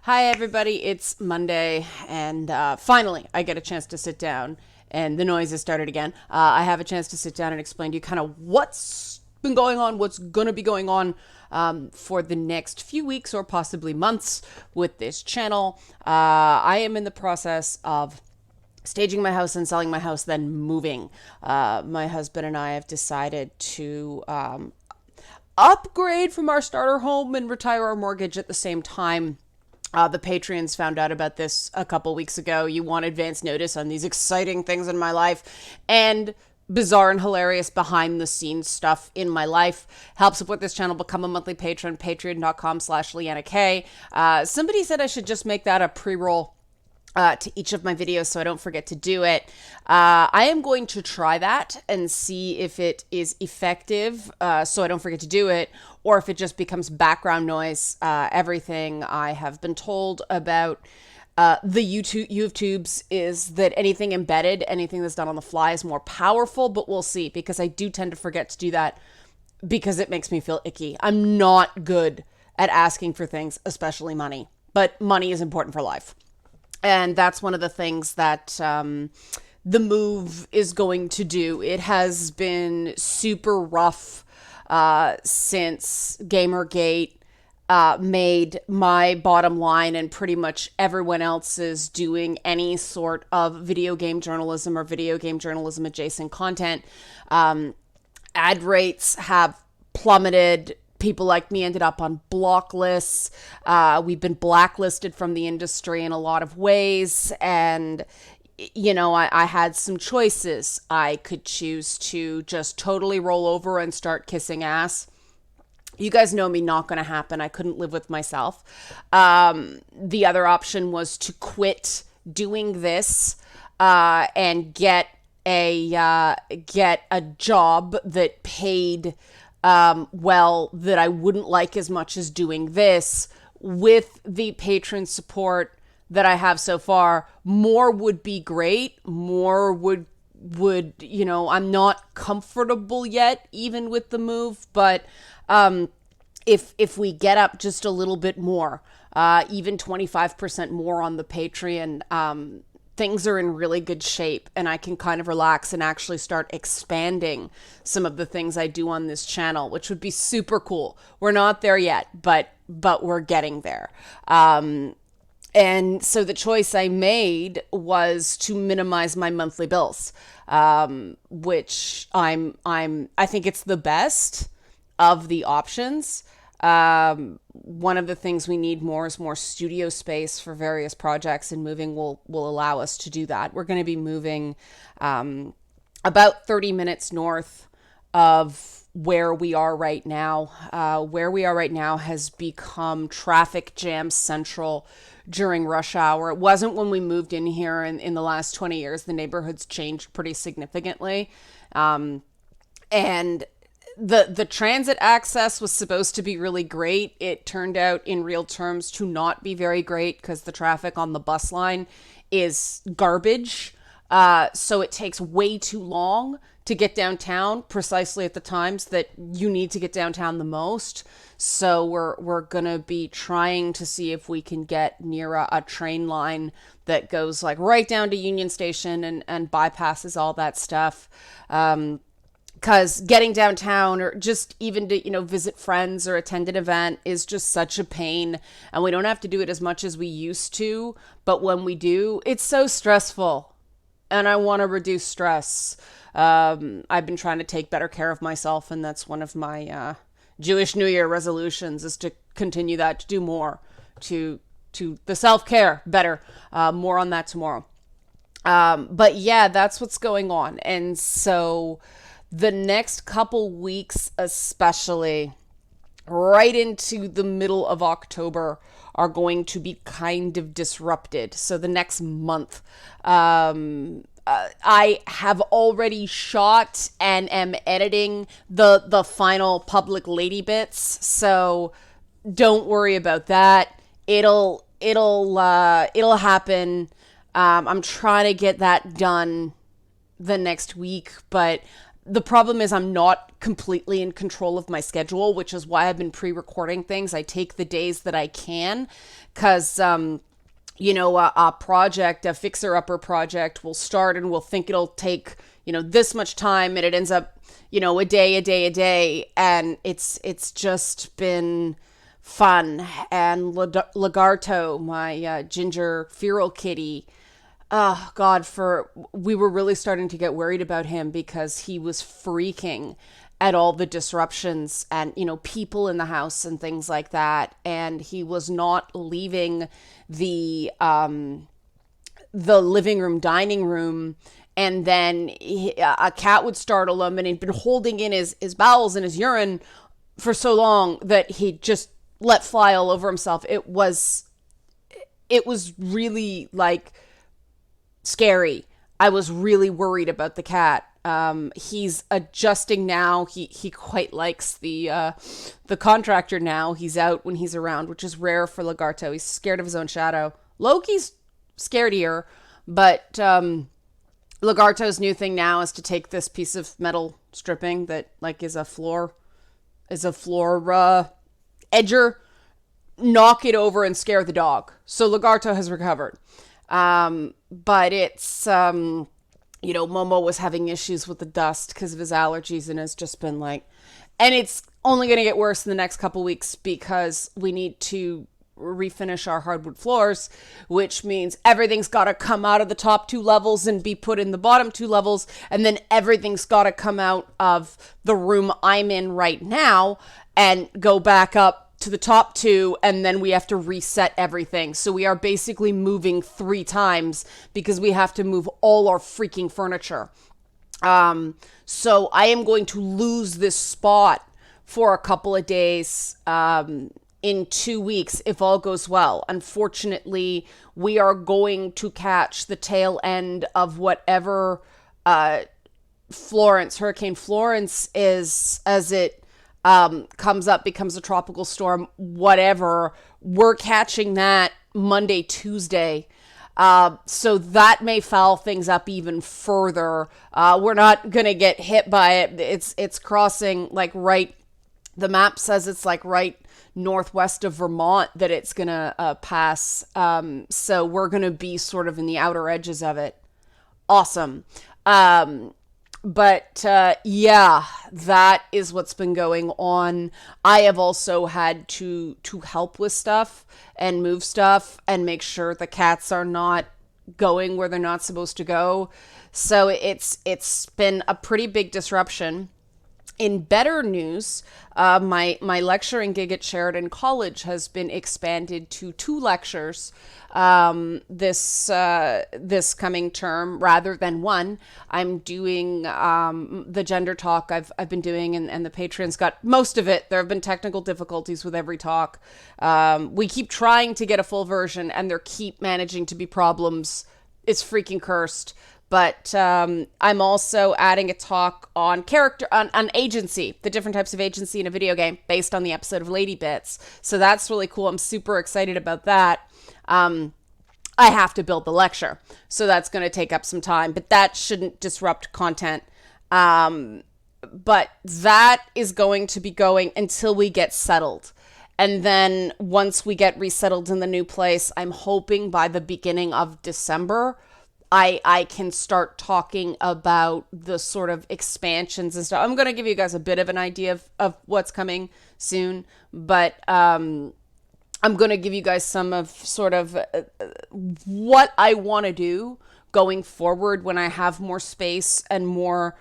Hi, everybody. It's Monday, and finally, I get a chance to sit down, and the noise has started again. I have a chance to sit down and explain to you kind of what's been going on, what's going to be going on for the next few weeks or possibly months with this channel. I am in the process of staging my house and selling my house, then moving. My husband and I have decided to upgrade from our starter home and retire our mortgage at the same time. The Patreons found out about this a couple weeks ago. You want advance notice on these exciting things in my life and bizarre and hilarious behind the scenes stuff in my life. Help support this channel, become a monthly patron, patreon.com/Leanna K. Somebody said I should just make that a pre-roll to each of my videos so I don't forget to do it. I am going to try that and see if it is effective so I don't forget to do it, or if it just becomes background noise. Everything I have been told about the YouTubes is that anything embedded, anything that's done on the fly is more powerful, but we'll see, because I do tend to forget to do that because it makes me feel icky. I'm not good at asking for things, especially money, but money is important for life. And that's one of the things that the move is going to do. It has been super rough since Gamergate made my bottom line and pretty much everyone else's doing any sort of video game journalism or video game journalism adjacent content. Ad rates have plummeted. People like me ended up on block lists. We've been blacklisted from the industry in a lot of ways. And, you know, I had some choices. I could choose to just totally roll over and start kissing ass. You guys know me, not going to happen. I couldn't live with myself. The other option was to quit doing this and get a job that paid well, that I wouldn't like as much as doing this. With the patron support that I have so far, more would be great. More would, you know, I'm not comfortable yet, even with the move, but if we get up just a little bit more, even 25% more on the Patreon, things are in really good shape, and I can kind of relax and actually start expanding some of the things I do on this channel, which would be super cool. We're not there yet, but we're getting there. And so the choice I made was to minimize my monthly bills, which I think it's the best of the options. One of the things we need more is more studio space for various projects, and moving will allow us to do that. We're going to be moving about 30 minutes north of where we are right now. Where we are right now has become traffic jam central during rush hour. It wasn't when we moved in here in the last 20 years. The neighborhood's changed pretty significantly. And the transit access was supposed to be really great. It turned out in real terms to not be very great because the traffic on the bus line is garbage. So it takes way too long to get downtown precisely at the times that you need to get downtown the most. So we're going to be trying to see if we can get near a train line that goes like right down to Union Station and bypasses all that stuff. Because getting downtown or just even to, you know, visit friends or attend an event is just such a pain. And we don't have to do it as much as we used to. But when we do, it's so stressful. And I want to reduce stress. I've been trying to take better care of myself. And that's one of my Jewish New Year resolutions, is to continue that, to do more, to the self-care better. More on that tomorrow. But yeah, that's what's going on. And so the next couple weeks, especially right into the middle of October, are going to be kind of disrupted. So the next month, I have already shot and am editing the final public lady bits. So don't worry about that. It'll happen. I'm trying to get that done the next week, but The problem is I'm not completely in control of my schedule, which is why I've been pre-recording things. I take the days that I can, because a project, a fixer-upper project will start and we'll think it'll take, this much time, and it ends up, a day, and it's just been fun. And Lagarto, my ginger feral kitty, oh God, we were really starting to get worried about him because he was freaking at all the disruptions and, people in the house and things like that. And he was not leaving the living room, dining room. And then a cat would startle him, and he'd been holding in his bowels and his urine for so long that he just let fly all over himself. It was really like scary. I was really worried about the cat. He's adjusting now. He quite likes the contractor now. He's out when he's around, which is rare for Lagarto. He's scared of his own shadow. Loki's scaredier, but Lagarto's new thing now is to take this piece of metal stripping that like is a floor edger, knock it over and scare the dog. So Lagarto has recovered. But it's, Momo was having issues with the dust because of his allergies, and has just been like, and it's only going to get worse in the next couple weeks because we need to refinish our hardwood floors, which means everything's got to come out of the top 2 levels and be put in the bottom 2 levels. And then everything's got to come out of the room I'm in right now and go back up to the top 2, and then we have to reset everything. So we are basically moving 3 times because we have to move all our freaking furniture. So I am going to lose this spot for a couple of days in 2 weeks if all goes well. Unfortunately, we are going to catch the tail end of whatever Hurricane Florence is, as it comes up, becomes a tropical storm, whatever. We're catching that Monday, Tuesday. So that may foul things up even further. We're not going to get hit by it. It's crossing the map says it's like right northwest of Vermont that it's going to pass. So we're going to be sort of in the outer edges of it. Awesome. But that is what's been going on. I have also had to help with stuff and move stuff and make sure the cats are not going where they're not supposed to go. So it's been a pretty big disruption. In better news, my lecturing gig at Sheridan College has been expanded to 2 lectures this coming term rather than 1. I'm doing the gender talk I've been doing, and the patrons got most of it. There have been technical difficulties with every talk. We keep trying to get a full version, and there keep managing to be problems. It's freaking cursed. But I'm also adding a talk on on agency, the different types of agency in a video game based on the episode of Lady Bits. So that's really cool. I'm super excited about that. I have to build the lecture, so that's going to take up some time, but that shouldn't disrupt content. But that is going to be going until we get settled. And then once we get resettled in the new place, I'm hoping by the beginning of December, I can start talking about the sort of expansions and stuff. I'm going to give you guys a bit of an idea of what's coming soon, but I'm going to give you guys some of sort of what I want to do going forward when I have more space and more,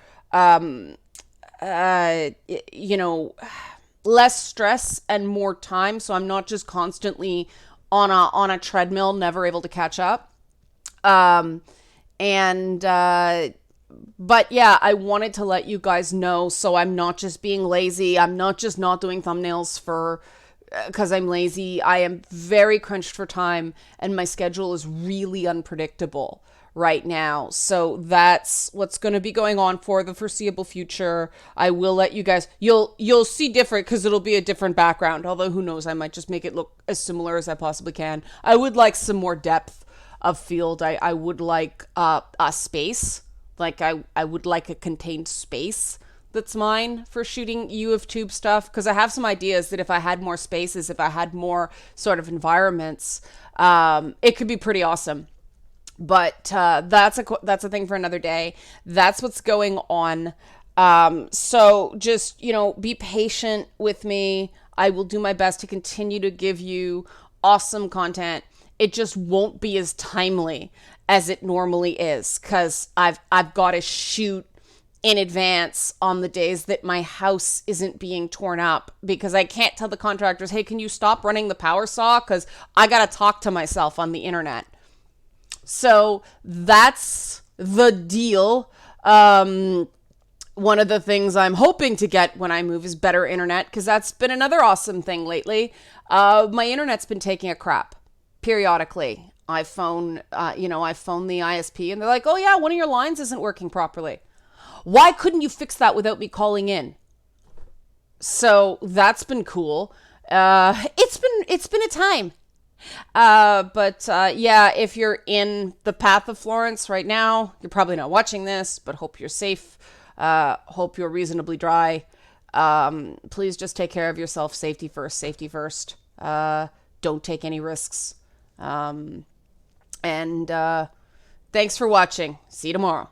less stress and more time. So I'm not just constantly on a treadmill, never able to catch up. But yeah, I wanted to let you guys know, so I'm not just being lazy. I'm not just not doing thumbnails because I'm lazy. I am very crunched for time, and my schedule is really unpredictable right now. So that's what's going to be going on for the foreseeable future. I will let you guys, you'll see different because it'll be a different background. Although who knows, I might just make it look as similar as I possibly can. I would like some more depth of field. I would like a space Like I would like a contained space that's mine for shooting U of Tube stuff, because I have some ideas that if I had more spaces, if I had more sort of environments, it could be pretty awesome. But that's a thing for another day. That's what's going on. So just, be patient with me. I will do my best to continue to give you awesome content. It just won't be as timely as it normally is, because I've got to shoot in advance on the days that my house isn't being torn up, because I can't tell the contractors, hey, can you stop running the power saw? Because I got to talk to myself on the internet. So that's the deal. One of the things I'm hoping to get when I move is better internet, because that's been another awesome thing lately. My internet's been taking a crap periodically. I phone the ISP and they're like, oh yeah, one of your lines isn't working properly. Why couldn't you fix that without me calling in? So that's been cool. It's been a time. Yeah, if you're in the path of Florence right now, you're probably not watching this, but hope you're safe. Hope you're reasonably dry. Please just take care of yourself. Safety first, safety first. Don't take any risks. And thanks for watching. See you tomorrow.